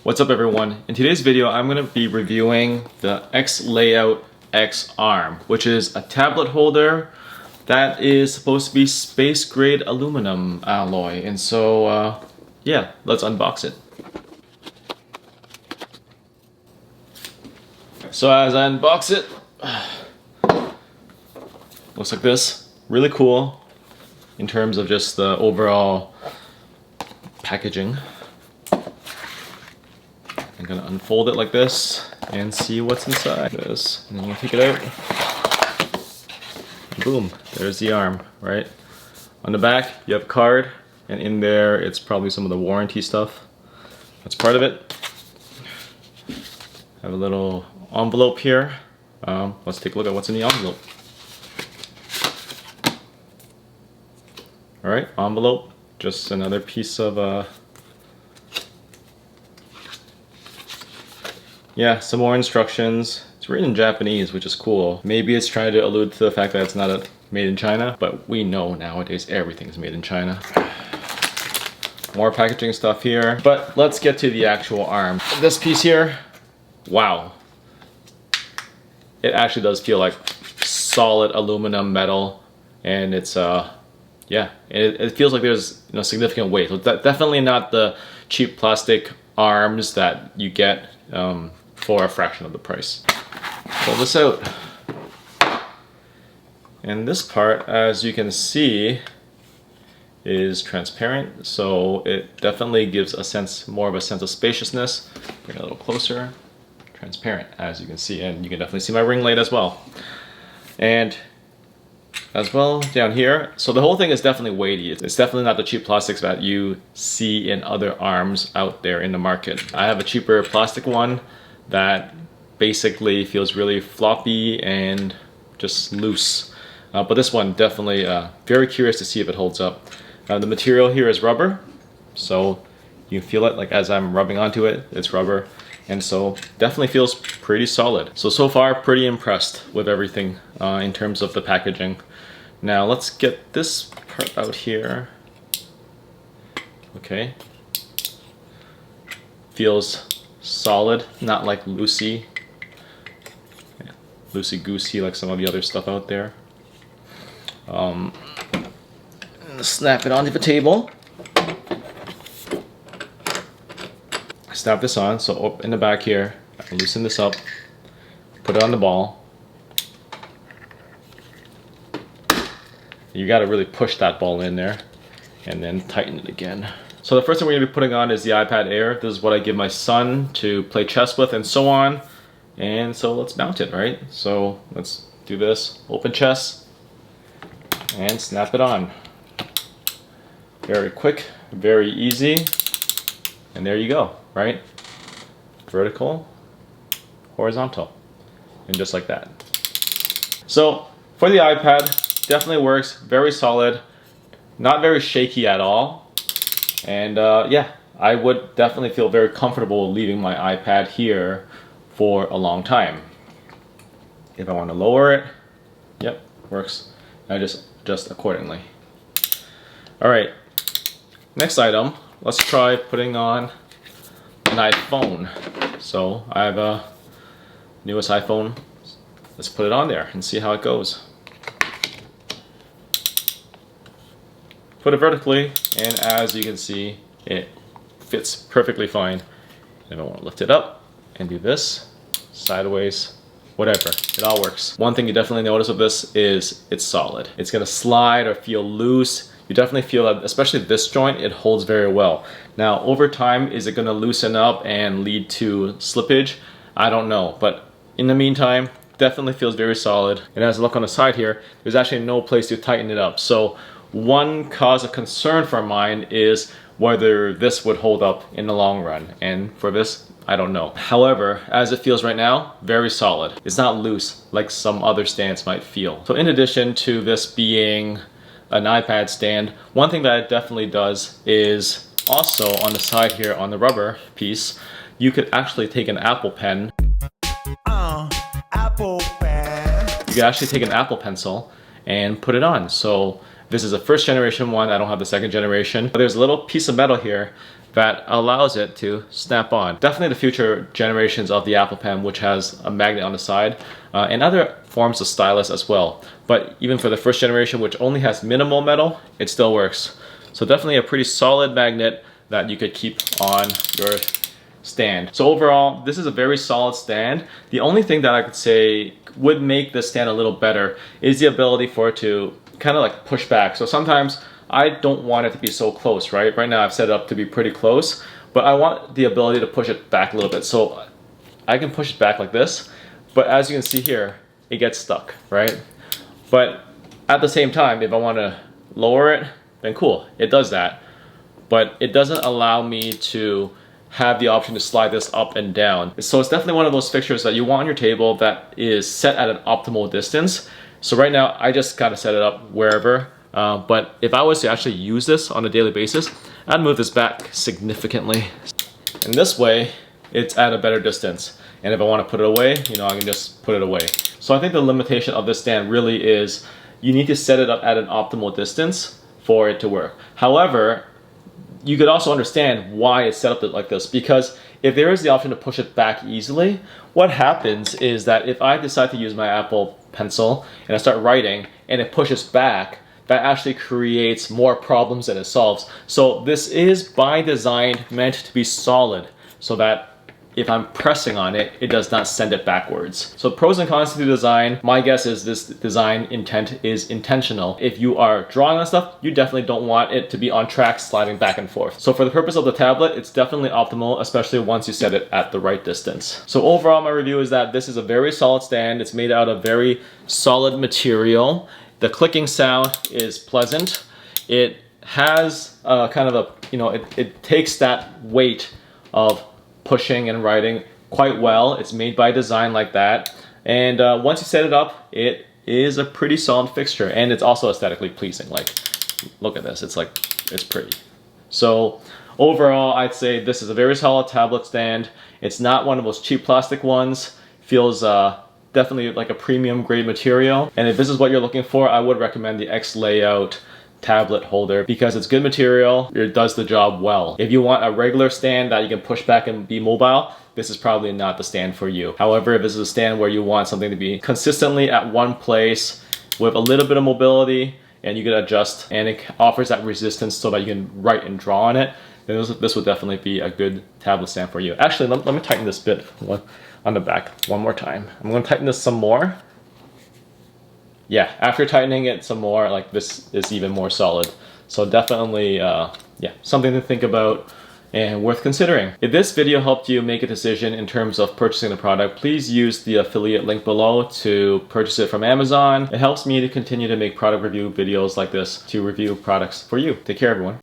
What's up everyone? In today's video I'm going to be reviewing the X-Layout X Arm, which is a tablet holder that is supposed to be space grade aluminum alloy. And so yeah, let's unbox it. So as I unbox it, looks like this. Really cool in terms of just the overall packaging. I'm gonna unfold it like this and see what's inside this. And then you take it out. And boom, there's the arm, right? On the back, you have a card, and in there, it's probably some of the warranty stuff. That's part of it. I have a little envelope here. Let's take a look at what's in the envelope. All right, envelope, just another piece of yeah, some more instructions. It's written in Japanese, which is cool. Maybe it's trying to allude to the fact that it's not made in China, but we know nowadays everything's made in China. More packaging stuff here, but let's get to the actual arm. This piece here, wow. It actually does feel like solid aluminum metal, and it's yeah, it feels like there's significant weight. So definitely not the cheap plastic arms that you get for a fraction of the price. Pull this out. And this part, as you can see, is transparent, so it definitely gives a sense, more of a sense of spaciousness. Bring it a little closer. Transparent, as you can see, and you can definitely see my ring light as well. And as well down here, so the whole thing is definitely weighty. It's definitely not the cheap plastics that you see in other arms out there in the market. I have a cheaper plastic one that basically feels really floppy and just loose. But this one definitely very curious to see if it holds up. The material here is rubber, so you can feel it like as I'm rubbing onto it, it's rubber. And so definitely feels pretty solid. So far pretty impressed with everything in terms of the packaging. Now let's get this part out here. Okay. Feels solid, not like loosey goosey like some of the other stuff out there. Snap it onto the table. Snap this on, so up in the back here, I can loosen this up, put it on the ball. You gotta really push that ball in there and then tighten it again. So the first thing we're gonna be putting on is the iPad Air. This is what I give my son to play chess with and so on. And so let's mount it, right? So let's do this, open chess, and snap it on. Very quick, very easy, and there you go, right? Vertical, horizontal, and just like that. So for the iPad, definitely works, very solid, not very shaky at all. And yeah, I would definitely feel very comfortable leaving my iPad here for a long time. If I want to lower it, yep, works. I just adjust accordingly. All right, next item, let's try putting on an iPhone. So I have a newest iPhone. Let's put it on there and see how it goes. Put it vertically, and as you can see, it fits perfectly fine. If I want to lift it up and do this, sideways, whatever, it all works. One thing you definitely notice with this is it's solid. It's gonna slide or feel loose. You definitely feel that, especially this joint, it holds very well. Now, over time, is it gonna loosen up and lead to slippage? I don't know, but in the meantime, definitely feels very solid. And as I look on the side here, there's actually no place to tighten it up. So one cause of concern for mine is whether this would hold up in the long run. And for this, I don't know. However, as it feels right now, very solid. It's not loose like some other stands might feel. So in addition to this being an iPad stand, one thing that it definitely does is also on the side here on the rubber piece, you could actually take an Apple Pen. Apple Pen. You could actually take an Apple Pencil and put it on. So this is a first generation one. I don't have the second generation. But there's a little piece of metal here that allows it to snap on. Definitely the future generations of the Apple Pen, which has a magnet on the side, and other forms of stylus as well. But even for the first generation, which only has minimal metal, it still works. So definitely a pretty solid magnet that you could keep on your stand. So overall, this is a very solid stand. The only thing that I could say would make this stand a little better is the ability for it to kind of like push back. So sometimes I don't want it to be so close, right? Right now I've set it up to be pretty close, but I want the ability to push it back a little bit. So I can push it back like this, but as you can see here, it gets stuck, right? But at the same time, if I want to lower it, then cool, it does that. But it doesn't allow me to have the option to slide this up and down. So it's definitely one of those fixtures that you want on your table that is set at an optimal distance. So right now, I just gotta set it up wherever. But if I was to actually use this on a daily basis, I'd move this back significantly. And this way, it's at a better distance. And if I want to put it away, you know, I can just put it away. So I think the limitation of this stand really is you need to set it up at an optimal distance for it to work. However, you could also understand why it's set up like this, because if there is the option to push it back easily, what happens is that if I decide to use my Apple Pencil and I start writing and it pushes back, that actually creates more problems than it solves. So this is by design meant to be solid so that if I'm pressing on it, it does not send it backwards. So pros and cons to the design. My guess is this design intent is intentional. If you are drawing on stuff, you definitely don't want it to be on track sliding back and forth. So for the purpose of the tablet, it's definitely optimal, especially once you set it at the right distance. So overall, my review is that this is a very solid stand. It's made out of very solid material. The clicking sound is pleasant. It has kind of a, you know, it takes that weight of pushing and writing quite well. It's made by design like that. And once you set it up, it is a pretty solid fixture. And it's also aesthetically pleasing. Like, look at this. It's like, it's pretty. So overall, I'd say this is a very solid tablet stand. It's not one of those cheap plastic ones. Feels definitely like a premium grade material. And if this is what you're looking for, I would recommend the X Layout tablet holder because it's good material. It does the job well. If you want a regular stand that you can push back and be mobile, this is probably not the stand for you. However, if this is a stand where you want something to be consistently at one place with a little bit of mobility and you can adjust and it offers that resistance so that you can write and draw on it, then this would definitely be a good tablet stand for you. Actually, let me tighten this bit on the back one more time. I'm going to tighten this some more. Yeah, after tightening it some more, like this is even more solid. So definitely, yeah, something to think about and worth considering. If this video helped you make a decision in terms of purchasing the product, please use the affiliate link below to purchase it from Amazon. It helps me to continue to make product review videos like this to review products for you. Take care, everyone.